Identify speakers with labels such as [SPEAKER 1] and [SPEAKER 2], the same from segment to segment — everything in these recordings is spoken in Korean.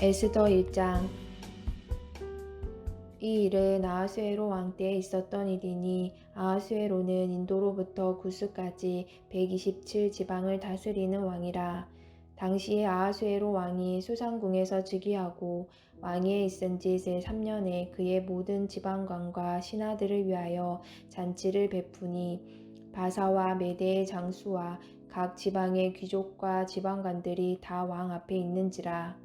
[SPEAKER 1] 에스더 1장. 이 일은 아하수에로 왕 때에 있었던 일이니 아하수에로는 인도로부터 구스까지 127 지방을 다스리는 왕이라. 당시에 아하수에로 왕이 수상궁에서 즉위하고 왕위에 있은 지 제3년에 그의 모든 지방관과 신하들을 위하여 잔치를 베푸니 바사와 메대의 장수와 각 지방의 귀족과 지방관들이 다 왕 앞에 있는지라.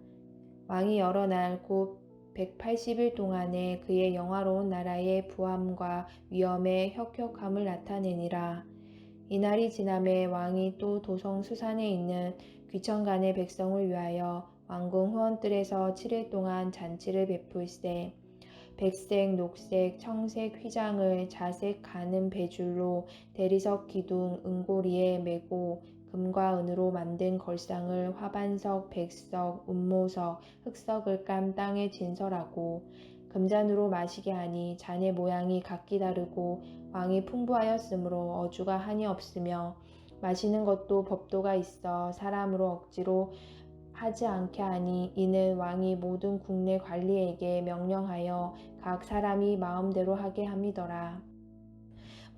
[SPEAKER 1] 왕이 여러 날 곧 180일 동안에 그의 영화로운 나라의 부함과 위엄의 혁혁함을 나타내니라. 이날이 지남에 왕이 또 도성 수산에 있는 귀천간의 백성을 위하여 왕궁 후원뜰에서 7일 동안 잔치를 베풀세. 백색, 녹색, 청색 휘장을 자색 가는 배줄로 대리석 기둥 은고리에 메고 금과 은으로 만든 걸상을 화반석, 백석, 운모석, 흑석을 깐 땅에 진설하고 금잔으로 마시게 하니 잔의 모양이 각기 다르고 왕이 풍부하였으므로 어주가 한이 없으며 마시는 것도 법도가 있어 사람으로 억지로 하지 않게 하니 이는 왕이 모든 국내 관리에게 명령하여 각 사람이 마음대로 하게 함이더라.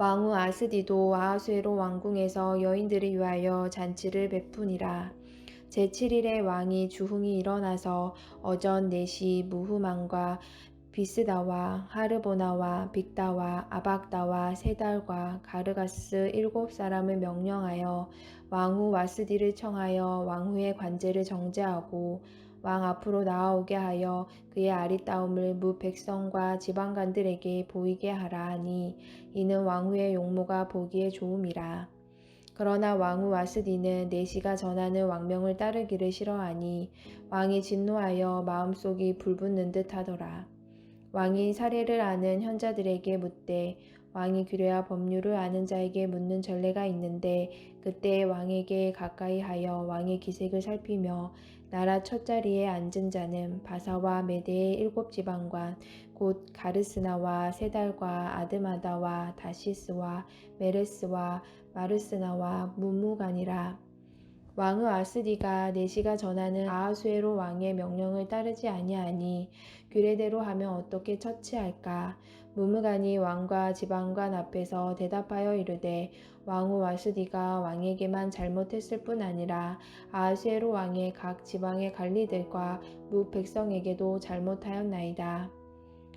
[SPEAKER 1] 왕후 아스디도 아하수에로 왕궁에서 여인들을 위하여 잔치를 베푸니라. 제7일에 왕이 주흥이 일어나서 어전 넷이 무후만과 비스다와 하르보나와 빅다와 아박다와 세달과 가르가스 7사람을 명령하여 왕후 와스디를 청하여 왕후의 관제를 정죄하고 왕 앞으로 나아오게 하여 그의 아리따움을 무 백성과 지방관들에게 보이게 하라 하니 이는 왕후의 용모가 보기에 좋음이라. 그러나 왕후 와스디는 내시가 전하는 왕명을 따르기를 싫어하니 왕이 진노하여 마음속이 불붙는 듯 하더라. 왕이 사례를 아는 현자들에게 묻되 왕이 규례와 법률을 아는 자에게 묻는 전례가 있는데 그때 왕에게 가까이 하여 왕의 기색을 살피며 나라 첫자리에 앉은 자는 바사와 메대의 7지방관 곧 가르스나와 세달과 아드마다와 다시스와 메레스와 마르스나와 무무간이라. 왕후 아스디가 내시가 전하는 아하수에로 왕의 명령을 따르지 아니하니 규례대로 하면 어떻게 처치할까? 무무간이 왕과 지방관 앞에서 대답하여 이르되 왕후 아스디가 왕에게만 잘못했을 뿐 아니라 아하수에로 왕의 각 지방의 관리들과 무 백성에게도 잘못하였나이다.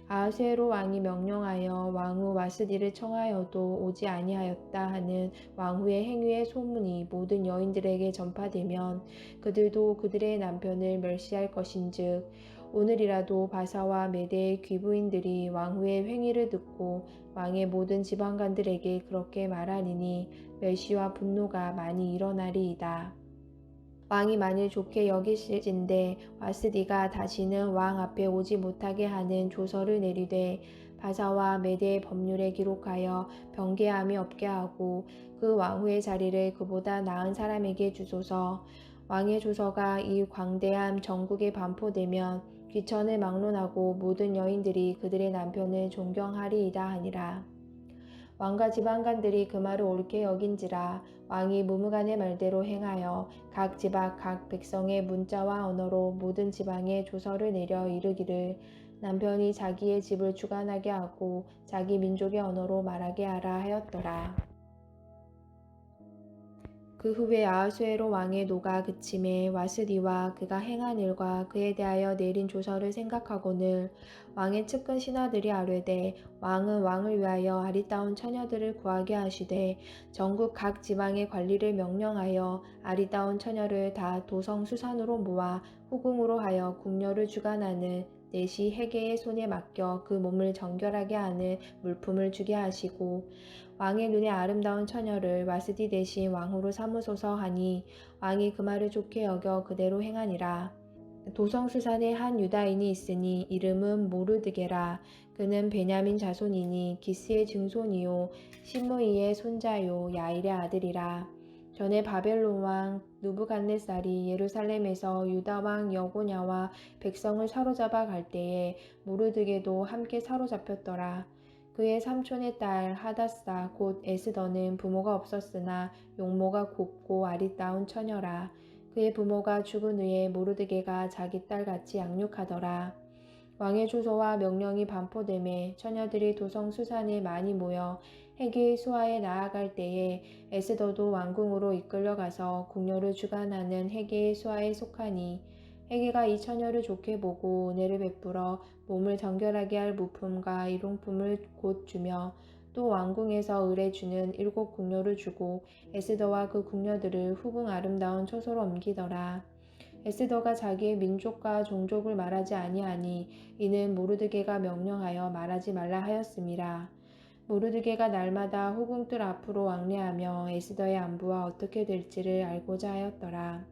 [SPEAKER 1] 아하수에로 왕이 명령하여 왕후 와스디를 청하여도 오지 아니하였다 하는 왕후의 행위의 소문이 모든 여인들에게 전파되면 그들도 그들의 남편을 멸시할 것인즉 오늘이라도 바사와 메대의 귀부인들이 왕후의 행위를 듣고 왕의 모든 지방관들에게 그렇게 말하리니 멸시와 분노가 많이 일어나리이다. 왕이 만일 좋게 여기실진대 와스디가 다시는 왕 앞에 오지 못하게 하는 조서를 내리되 바사와 메대의 법률에 기록하여 변개함이 없게 하고 그 왕후의 자리를 그보다 나은 사람에게 주소서. 왕의 조서가 이 광대함 전국에 반포되면 귀천을 막론하고 모든 여인들이 그들의 남편을 존경하리이다 하니라. 왕과 지방관들이 그 말을 옳게 여긴지라. 왕이 무무간의 말대로 행하여 각 지방 각 백성의 문자와 언어로 모든 지방에 조서를 내려 이르기를 남편이 자기의 집을 주관하게 하고 자기 민족의 언어로 말하게 하라 하였더라. 그 후에 아하수에로 왕의 노가 그침에 와스디와 그가 행한 일과 그에 대하여 내린 조서를 생각하고는 왕의 측근 신하들이 아뢰되 왕은 왕을 위하여 아리따운 처녀들을 구하게 하시되 전국 각 지방의 관리를 명령하여 아리따운 처녀를 다 도성 수산으로 모아 후궁으로 하여 궁녀를 주관하는 내시 해계의 손에 맡겨 그 몸을 정결하게 하는 물품을 주게 하시고 왕의 눈에 아름다운 처녀를 와스디 대신 왕후로 삼으소서 하니 왕이 그 말을 좋게 여겨 그대로 행하니라. 도성수산에 한 유다인이 있으니 이름은 모르드게라. 그는 베냐민 자손이니 기스의 증손이요 시므이의 손자요 야일의 아들이라. 전에 바벨론 왕 누부갓네살이 예루살렘에서 유다 왕 여고냐와 백성을 사로잡아 갈 때에 모르드게도 함께 사로잡혔더라. 그의 삼촌의 딸 하다사 곧 에스더는 부모가 없었으나 용모가 곱고 아리따운 처녀라. 그의 부모가 죽은 후에 모르드게가 자기 딸같이 양육하더라. 왕의 주소와 명령이 반포됨에 처녀들이 도성 수산에 많이 모여 해계의 수하에 나아갈 때에 에스더도 왕궁으로 이끌려가서 궁녀를 주관하는 해계의 수하에 속하니 해계가 이 처녀를 좋게 보고 은혜를 베풀어 몸을 정결하게 할 무품과 일용품을 곧 주며 또 왕궁에서 을에 주는 7 궁녀를 주고 에스더와 그 궁녀들을 후궁 아름다운 처소로 옮기더라. 에스더가 자기의 민족과 종족을 말하지 아니하니 이는 모르드게가 명령하여 말하지 말라 하였음이라. 모르드게가 날마다 후궁들 앞으로 왕래하며 에스더의 안부와 어떻게 될지를 알고자 하였더라.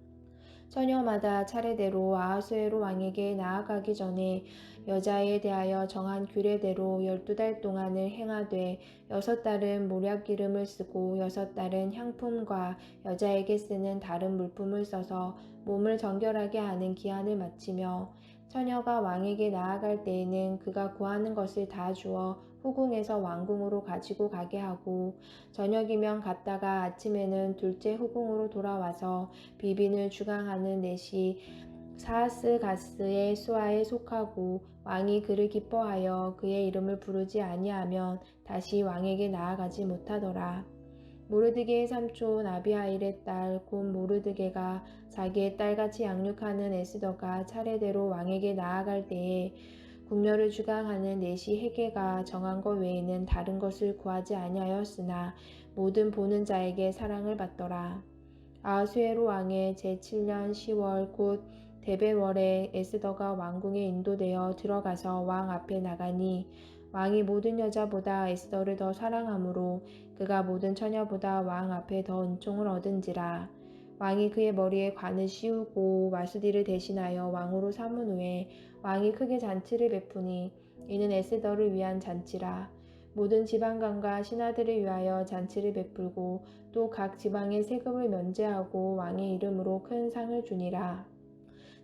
[SPEAKER 1] 처녀마다 차례대로 아하수에로 왕에게 나아가기 전에 여자에 대하여 정한 규례대로 12달 동안을 행하되 6달은 몰약기름을 쓰고 6달은 향품과 여자에게 쓰는 다른 물품을 써서 몸을 정결하게 하는 기한을 마치며 처녀가 왕에게 나아갈 때에는 그가 구하는 것을 다 주어 후궁에서 왕궁으로 가지고 가게 하고 저녁이면 갔다가 아침에는 둘째 후궁으로 돌아와서 비빈을 주강하는 넷이 사하스가스의 수하에 속하고 왕이 그를 기뻐하여 그의 이름을 부르지 아니하면 다시 왕에게 나아가지 못하더라. 모르드게의 삼촌 아비하일의 딸 곧 모르드게가 자기의 딸같이 양육하는 에스더가 차례대로 왕에게 나아갈 때에 궁녀를 주강하는 넷이 해계가 정한 것 외에는 다른 것을 구하지 아니하였으나 모든 보는 자에게 사랑을 받더라. 아하수에로 왕의 제7년 10월 곧 데벨월에 에스더가 왕궁에 인도되어 들어가서 왕 앞에 나가니 왕이 모든 여자보다 에스더를 더 사랑하므로 그가 모든 처녀보다 왕 앞에 더 은총을 얻은지라. 왕이 그의 머리에 관을 씌우고 마수디를 대신하여 왕으로 삼은 후에 왕이 크게 잔치를 베푸니 이는 에스더를 위한 잔치라. 모든 지방관과 신하들을 위하여 잔치를 베풀고 또 각 지방의 세금을 면제하고 왕의 이름으로 큰 상을 주니라.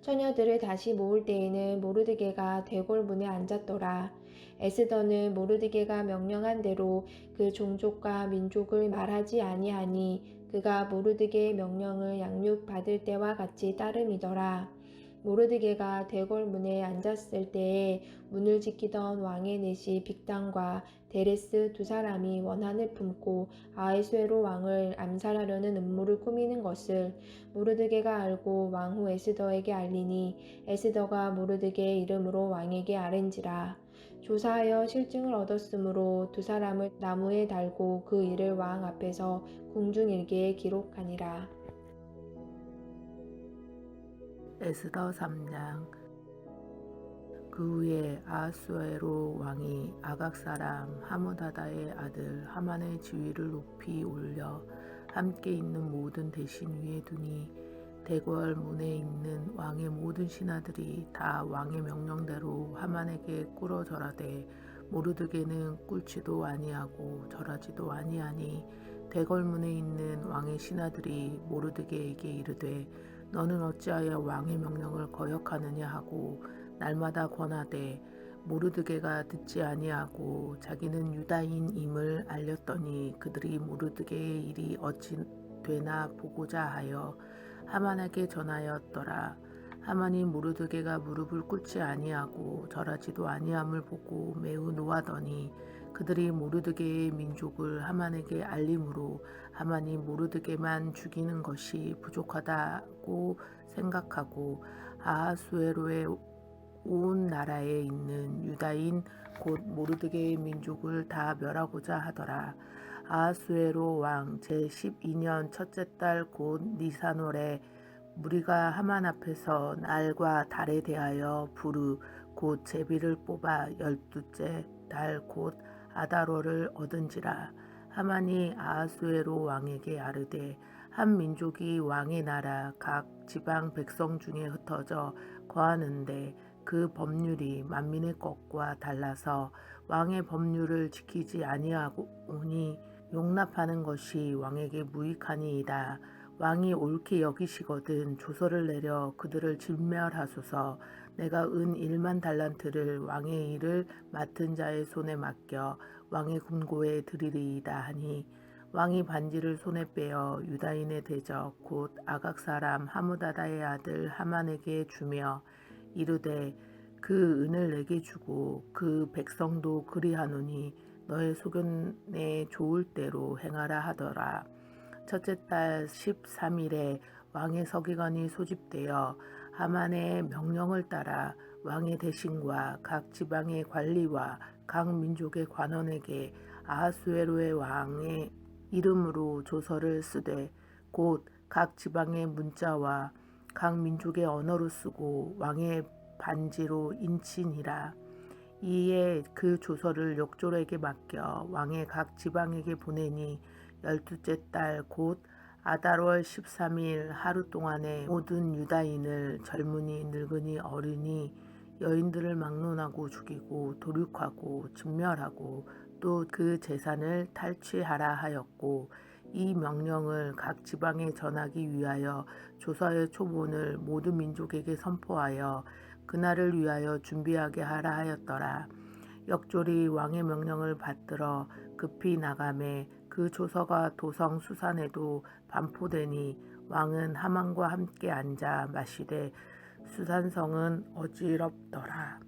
[SPEAKER 1] 처녀들을 다시 모을 때에는 모르드게가 대궐문에 앉았더라. 에스더는 모르드게가 명령한 대로 그 종족과 민족을 말하지 아니하니 그가 모르드게의 명령을 양육받을 때와 같이 따름이더라. 모르드게가 대궐문에 앉았을 때에 문을 지키던 왕의 넷이 빅단과 데레스 2사람이 원한을 품고 아하수에로 왕을 암살하려는 음모를 꾸미는 것을 모르드게가 알고 왕후 에스더에게 알리니 에스더가 모르드게의 이름으로 왕에게 아랜지라. 조사하여 실증을 얻었으므로 2사람을 나무에 달고 그 일을 왕 앞에서 궁중일기에 기록하니라.
[SPEAKER 2] 에스더 3장. 그 후에 아하수에로 왕이 아각 사람 하므다다의 아들 하만의 지위를 높이 올려 함께 있는 모든 대신 위에 두니 대궐 문에 있는 왕의 모든 신하들이 다 왕의 명령대로 하만에게 꿇어 절하되 모르드게는 꿇지도 아니하고 절하지도 아니하니 대궐 문에 있는 왕의 신하들이 모르드게에게 이르되 너는 어찌하여 왕의 명령을 거역하느냐 하고 날마다 권하되 모르드게가 듣지 아니하고 자기는 유다인임을 알렸더니 그들이 모르드게의 일이 어찌 되나 보고자 하여 하만에게 전하였더라. 하만이 모르드게가 무릎을 꿇지 아니하고 절하지도 아니함을 보고 매우 노하더니 그들이 모르드게의 민족을 하만에게 알림으로 하만이 모르드게만 죽이는 것이 부족하다고 생각하고 아하수에로의 온 나라에 있는 유다인 곧 모르드게의 민족을 다 멸하고자 하더라. 아하수에로 왕 제12년 첫째 달 곧 니산월에 무리가 하만 앞에서 날과 달에 대하여 부르 곧 제비를 뽑아 12째 달 곧 아달월을 얻은지라. 하만이 아하수에로 왕에게 아르되 한 민족이 왕의 나라 각 지방 백성 중에 흩어져 거하는데 그 법률이 만민의 것과 달라서 왕의 법률을 지키지 아니하오니 용납하는 것이 왕에게 무익하니이다. 왕이 옳게 여기시거든 조서를 내려 그들을 진멸하소서. 내가 은 1만 달란트를 왕의 일을 맡은 자의 손에 맡겨 왕의 금고에 드리리이다 하니 왕이 반지를 손에 빼어 유다인의 대적 곧 아각 사람 하무다다의 아들 하만에게 주며 이르되 그 은을 내게 주고 그 백성도 그리하노니 너의 소견에 좋을 대로 행하라 하더라. 첫째 달 13일에 왕의 서기관이 소집되어 하만의 명령을 따라 왕의 대신과 각 지방의 관리와 각 민족의 관원에게 아하수에로의 왕의 이름으로 조서를 쓰되 곧 각 지방의 문자와 각 민족의 언어로 쓰고 왕의 반지로 인치니라. 이에 그 조서를 역졸에게 맡겨 왕의 각 지방에게 보내니 12째 달 곧 아달월 13일 하루 동안에 모든 유다인을 젊은이 늙은이 어린이 여인들을 막론하고 죽이고 도륙하고 진멸하고 또 그 재산을 탈취하라 하였고 이 명령을 각 지방에 전하기 위하여 조서의 초본을 모든 민족에게 선포하여 그날을 위하여 준비하게 하라 하였더라. 역졸이 왕의 명령을 받들어 급히 나가매 그 조서가 도성 수산에도 반포되니 왕은 하만과 함께 앉아 마시되 수산성은 어지럽더라.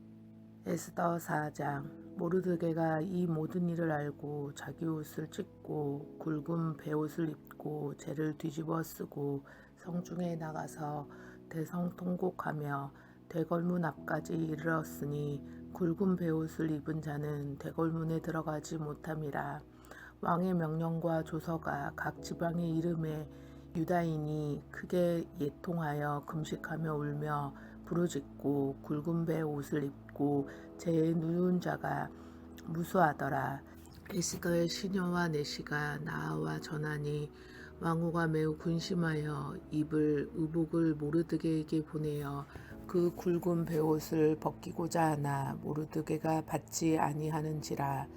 [SPEAKER 2] 에스더 4장. 모르드게가 이 모든 일을 알고 자기 옷을 찢고 굵은 베옷을 입고 재를 뒤집어 쓰고 성중에 나가서 대성통곡하며 대궐문 앞까지 이르렀으니 굵은 베옷을 입은 자는 대궐문에 들어가지 못함이라. 왕의 명령과 조서가 각 지방의 이름에 유다인이 크게 예통하여 금식하며 울며 부르짖고 굵은 베옷을 입고 재에 누운 자가 무수하더라. 에스더의 시녀와 내시가 나아와 전하니 왕후가 매우 근심하여 입을 의복을 모르드게에게 보내어 그 굵은 베옷을 벗기고자 하나 모르드게가 받지 아니하는지라.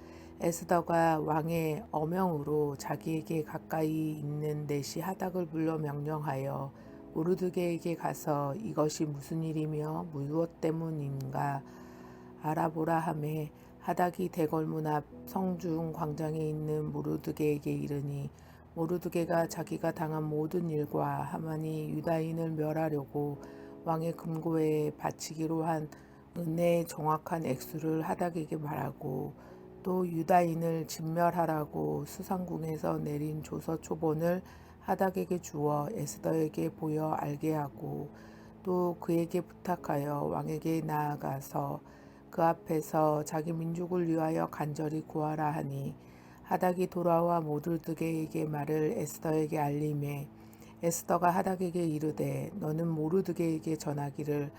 [SPEAKER 2] 에스더가 왕의 어명으로 자기에게 가까이 있는 내시 하닥을 불러 명령하여 모르드게에게 가서 이것이 무슨 일이며 무엇 때문인가 알아보라 하매 하닥이 대궐문 앞 성중 광장에 있는 모르드게에게 이르니 모르드게가 자기가 당한 모든 일과 하만이 유다인을 멸하려고 왕의 금고에 바치기로 한 은혜의 정확한 액수를 하닥에게 말하고 또 유다인을 진멸하라고 수상궁에서 내린 조서 초본을 하닥에게 주어 에스더에게 보여 알게 하고 또 그에게 부탁하여 왕에게 나아가서 그 앞에서 자기 민족을 위하여 간절히 구하라 하니 하닥이 돌아와 모르드게에게 말을 에스더에게 알림해 에스더가 하닥에게 이르되 너는 모르드게에게 전하기를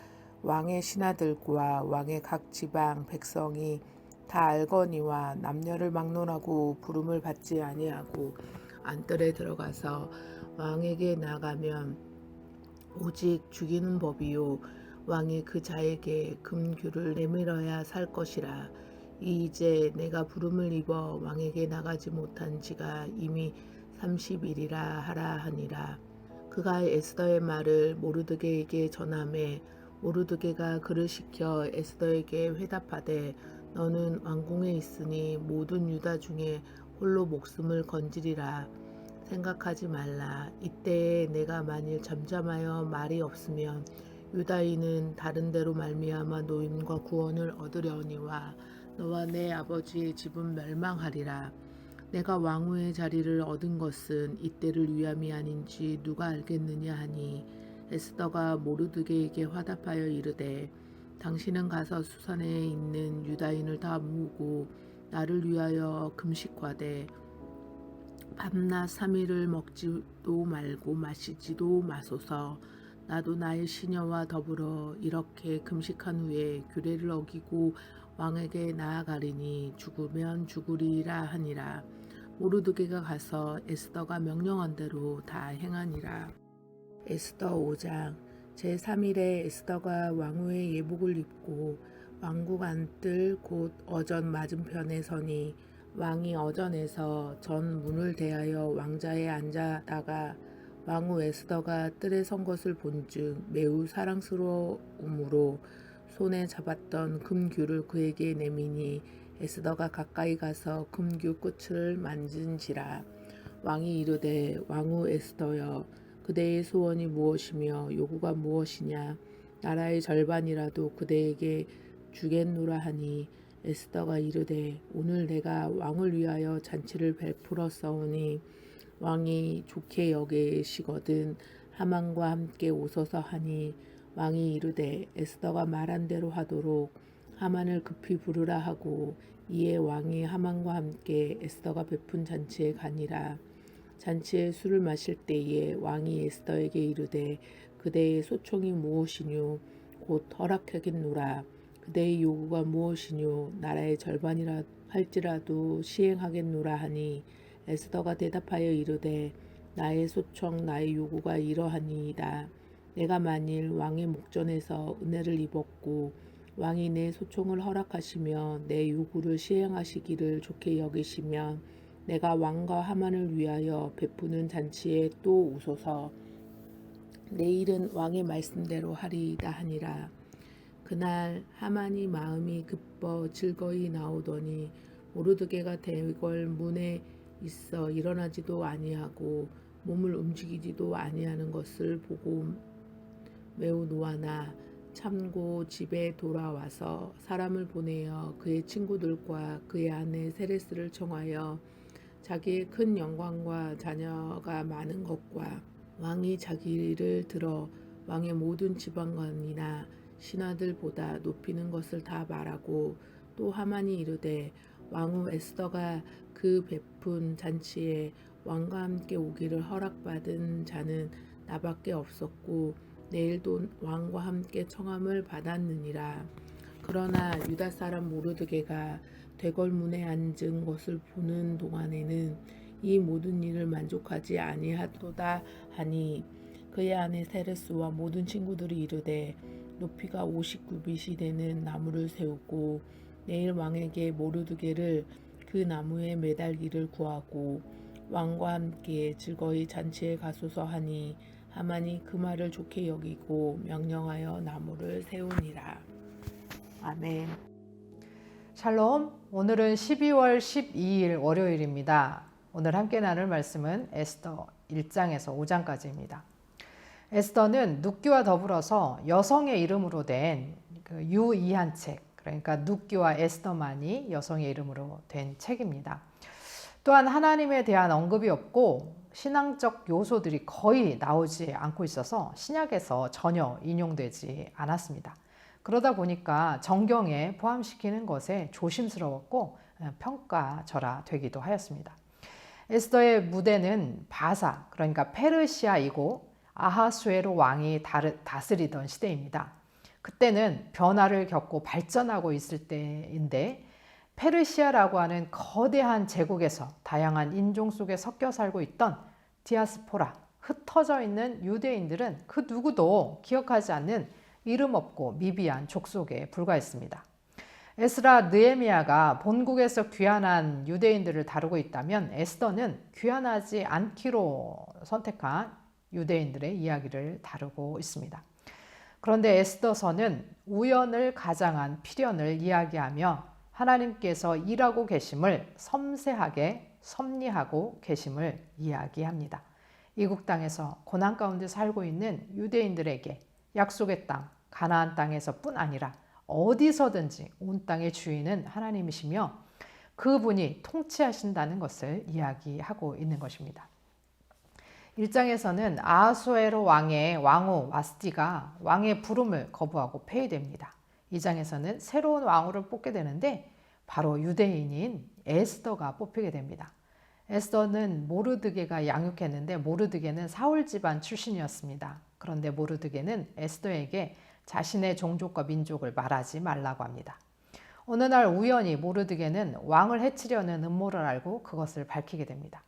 [SPEAKER 2] 왕의 신하들과 왕의 각 지방 백성이 다 알거니와 남녀를 막론하고 부름을 받지 아니하고 안뜰에 들어가서 왕에게 나가면 오직 죽이는 법이요 왕이 그 자에게 금규를 내밀어야 살 것이라. 이제 내가 부름을 입어 왕에게 나가지 못한 지가 이미 30일이라 하라 하니라. 그가 에스더의 말을 모르드게에게 전하매 모르드게가 그를 시켜 에스더에게 회답하되 너는 왕궁에 있으니 모든 유다 중에 홀로 목숨을 건지리라. 생각하지 말라. 이때에 내가 만일 잠잠하여 말이 없으면 유다인은 다른 데로 말미암아 노임과 구원을 얻으려니와 너와 내 아버지의 집은 멸망하리라. 내가 왕후의 자리를 얻은 것은 이때를 위함이 아닌지 누가 알겠느냐 하니 에스더가 모르드게에게 화답하여 이르되 당신은 가서 수산에 있는 유다인을 다 모으고 나를 위하여 금식하되 밤낮 3일을 먹지도 말고 마시지도 마소서. 나도 나의 시녀와 더불어 이렇게 금식한 후에 규례를 어기고 왕에게 나아가리니 죽으면 죽으리라 하니라. 모르드게가 가서 에스더가 명령한 대로 다 행하니라. 에스더 5장. 제3일에 에스더가 왕후의 예복을 입고 왕국 안뜰 곧 어전 맞은편에 서니 왕이 어전에서 전 문을 대하여 왕자에 앉아다가 왕후 에스더가 뜰에 선 것을 본즉 매우 사랑스러움으로 손에 잡았던 금규를 그에게 내미니 에스더가 가까이 가서 금규 끝을 만진지라. 왕이 이르되 왕후 에스더여 그대의 소원이 무엇이며 요구가 무엇이냐 나라의 절반이라도 그대에게 주겠노라 하니 에스더가 이르되 오늘 내가 왕을 위하여 잔치를 베풀었사오니 왕이 좋게 여기시거든 하만과 함께 오소서 하니 왕이 이르되 에스더가 말한 대로 하도록 하만을 급히 부르라 하고 이에 왕이 하만과 함께 에스더가 베푼 잔치에 가니라. 잔치에 술을 마실 때에 왕이 에스더에게 이르되 그대의 소총이 무엇이뇨 곧 허락하겠노라. 그대의 요구가 무엇이뇨 나라의 절반이라 할지라도 시행하겠노라 하니 에스더가 대답하여 이르되 나의 소청 나의 요구가 이러하니이다. 내가 만일 왕의 목전에서 은혜를 입었고 왕이 내 소총을 허락하시며 내 요구를 시행하시기를 좋게 여기시면 내가 왕과 하만을 위하여 베푸는 잔치에 또 오소서. 내일은 왕의 말씀대로 하리이다 하니라. 그날 하만이 마음이 급어 즐거이 나오더니 모르드게가 대궐 문에 있어 일어나지도 아니하고 몸을 움직이지도 아니하는 것을 보고 매우 노하나 참고 집에 돌아와서 사람을 보내어 그의 친구들과 그의 아내 세레스를 청하여 자기의 큰 영광과 자녀가 많은 것과 왕이 자기를 들어 왕의 모든 지방관이나 신하들보다 높이는 것을 다 말하고 또 하만이 이르되 왕후 에스더가 그 베푼 잔치에 왕과 함께 오기를 허락받은 자는 나밖에 없었고 내일도 왕과 함께 청함을 받았느니라. 그러나 유다 사람 모르드게가 대궐문에 앉은 것을 보는 동안에는 이 모든 일을 만족하지 아니하도다 하니 그의 아내 세레스와 모든 친구들이 이르되 높이가 50규빗이 되는 나무를 세우고 내일 왕에게 모르드게를 그 나무에 매달기를 구하고 왕과 함께 즐거이 잔치에 가소서 하니 하만이 그 말을 좋게 여기고 명령하여 나무를 세우니라. 아멘.
[SPEAKER 3] 샬롬, 오늘은 12월 12일 월요일입니다. 오늘 함께 나눌 말씀은 에스더 1장에서 5장까지입니다. 에스더는 눕기와 더불어서 여성의 이름으로 된 유의한 책, 그러니까 눕기와 에스더만이 여성의 이름으로 된 책입니다. 또한 하나님에 대한 언급이 없고 신앙적 요소들이 거의 나오지 않고 있어서 신약에서 전혀 인용되지 않았습니다. 그러다 보니까 정경에 포함시키는 것에 조심스러웠고 평가절하 되기도 하였습니다. 에스더의 무대는 바사, 그러니까 페르시아이고 아하수에로 왕이 다스리던 시대입니다. 그때는 변화를 겪고 발전하고 있을 때인데 페르시아라고 하는 거대한 제국에서 다양한 인종 속에 섞여 살고 있던 디아스포라, 흩어져 있는 유대인들은 그 누구도 기억하지 않는 이름 없고 미비한 족속에 불과했습니다. 에스라 느헤미야가 본국에서 귀환한 유대인들을 다루고 있다면 에스더는 귀환하지 않기로 선택한 유대인들의 이야기를 다루고 있습니다. 그런데 에스더서는 우연을 가장한 필연을 이야기하며 하나님께서 일하고 계심을 섬세하게 섭리하고 계심을 이야기합니다. 이국 땅에서 고난 가운데 살고 있는 유대인들에게 약속의 땅, 가나안 땅에서뿐 아니라 어디서든지 온 땅의 주인은 하나님이시며 그분이 통치하신다는 것을 이야기하고 있는 것입니다. 1장에서는 아하수에로 왕의 왕후 와스티가 왕의 부름을 거부하고 폐위됩니다. 2장에서는 새로운 왕후를 뽑게 되는데 바로 유대인인 에스더가 뽑히게 됩니다. 에스더는 모르드게가 양육했는데 모르드게는 사울 집안 출신이었습니다. 그런데 모르드게는 에스더에게 자신의 종족과 민족을 말하지 말라고 합니다. 어느 날 우연히 모르드게는 왕을 해치려는 음모를 알고 그것을 밝히게 됩니다.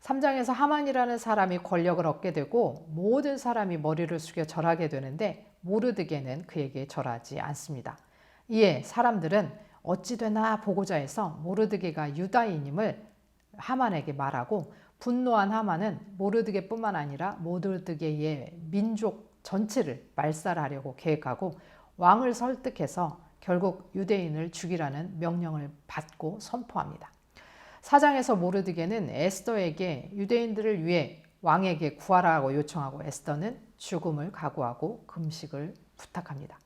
[SPEAKER 3] 3장에서 하만이라는 사람이 권력을 얻게 되고 모든 사람이 머리를 숙여 절하게 되는데 모르드게는 그에게 절하지 않습니다. 이에 사람들은 어찌되나 보고자 해서 모르드게가 유다인임을 하만에게 말하고 분노한 하만은 모르드게뿐만 아니라 모르드게의 민족 전체를 말살하려고 계획하고 왕을 설득해서 결국 유대인을 죽이라는 명령을 받고 선포합니다. 4장에서 모르드게는 에스더에게 유대인들을 위해 왕에게 구하라고 요청하고 에스더는 죽음을 각오하고 금식을 부탁합니다.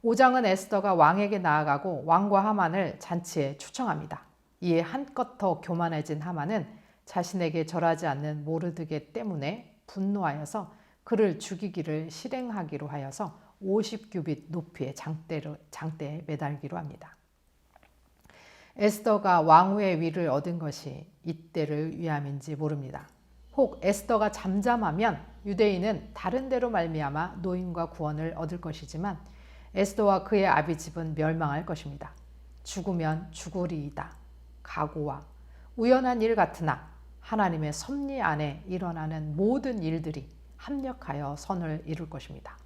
[SPEAKER 3] 5장은 에스더가 왕에게 나아가고 왕과 하만을 잔치에 초청합니다. 이에 한껏 더 교만해진 하만은 자신에게 절하지 않는 모르드게 때문에 분노하여서 그를 죽이기를 실행하기로 하여서 50규빗 높이의 장대에 매달기로 합니다. 에스더가 왕후의 위를 얻은 것이 이때를 위함인지 모릅니다. 혹 에스더가 잠잠하면 유대인은 다른 데로 말미암아 노임과 구원을 얻을 것이지만 에스더와 그의 아비집은 멸망할 것입니다. 죽으면 죽으리이다. 각오와 우연한 일 같으나 하나님의 섭리 안에 일어나는 모든 일들이 합력하여 선을 이룰 것입니다.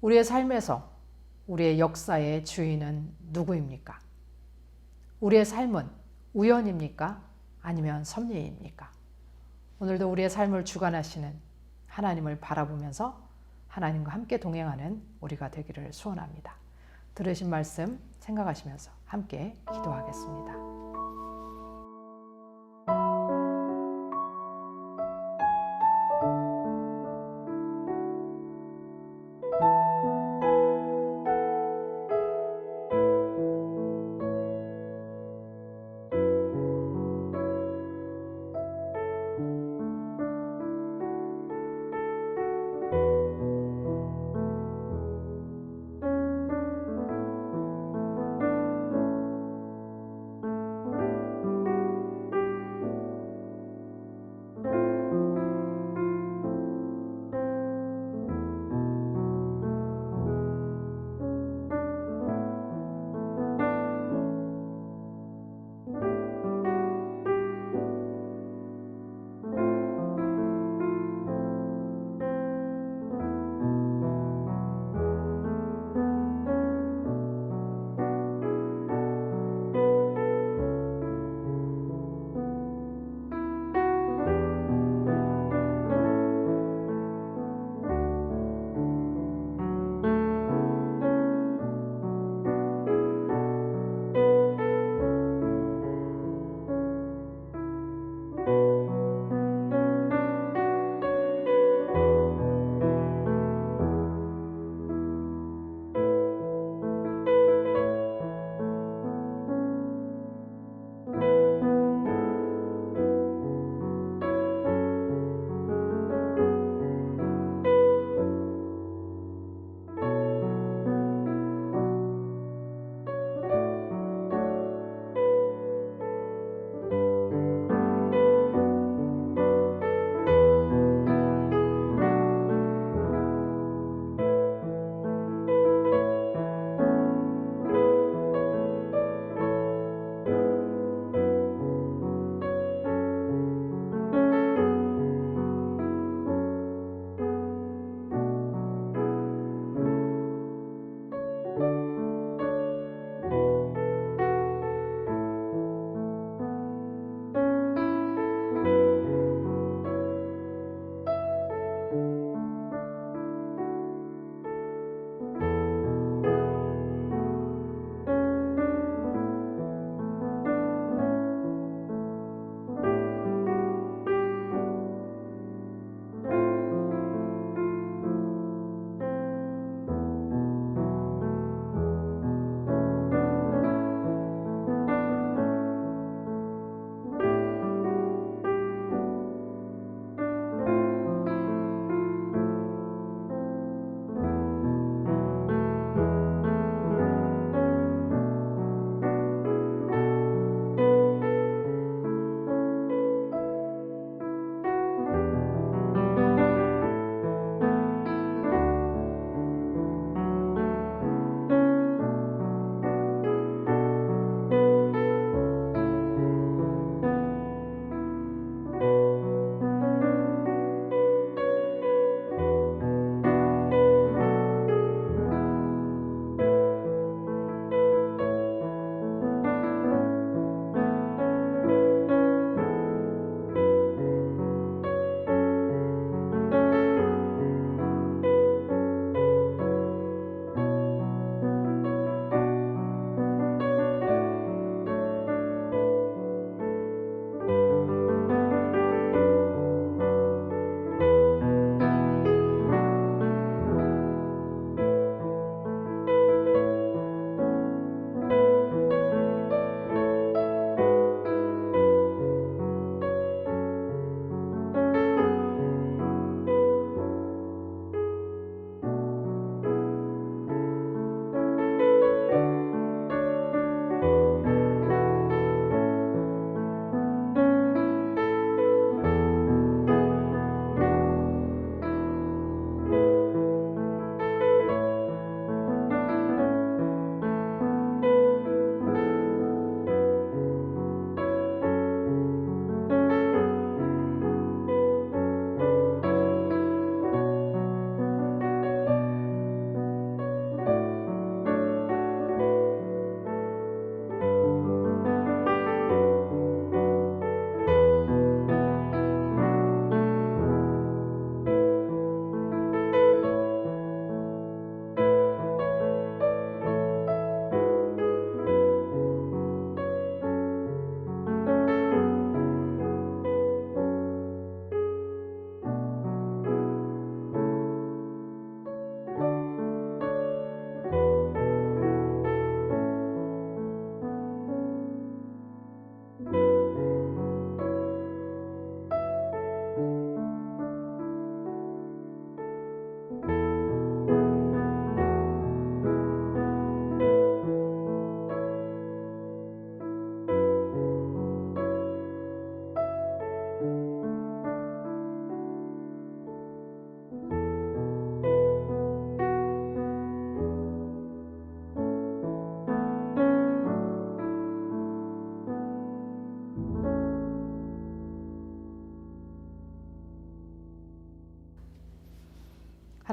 [SPEAKER 3] 우리의 삶에서 우리의 역사의 주인은 누구입니까? 우리의 삶은 우연입니까? 아니면 섭리입니까? 오늘도 우리의 삶을 주관하시는 하나님을 바라보면서 하나님과 함께 동행하는 우리가 되기를 소원합니다. 들으신 말씀 생각하시면서 함께 기도하겠습니다.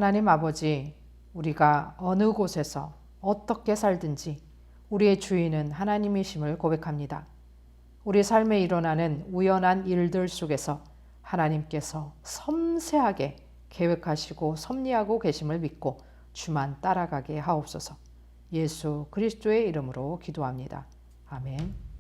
[SPEAKER 3] 하나님 아버지, 우리가 어느 곳에서 어떻게 살든지 우리의 주인은 하나님이심을 고백합니다. 우리 삶에 일어나는 우연한 일들 속에서 하나님께서 섬세하게 계획하시고 섭리하고 계심을 믿고 주만 따라가게 하옵소서. 예수 그리스도의 이름으로 기도합니다. 아멘.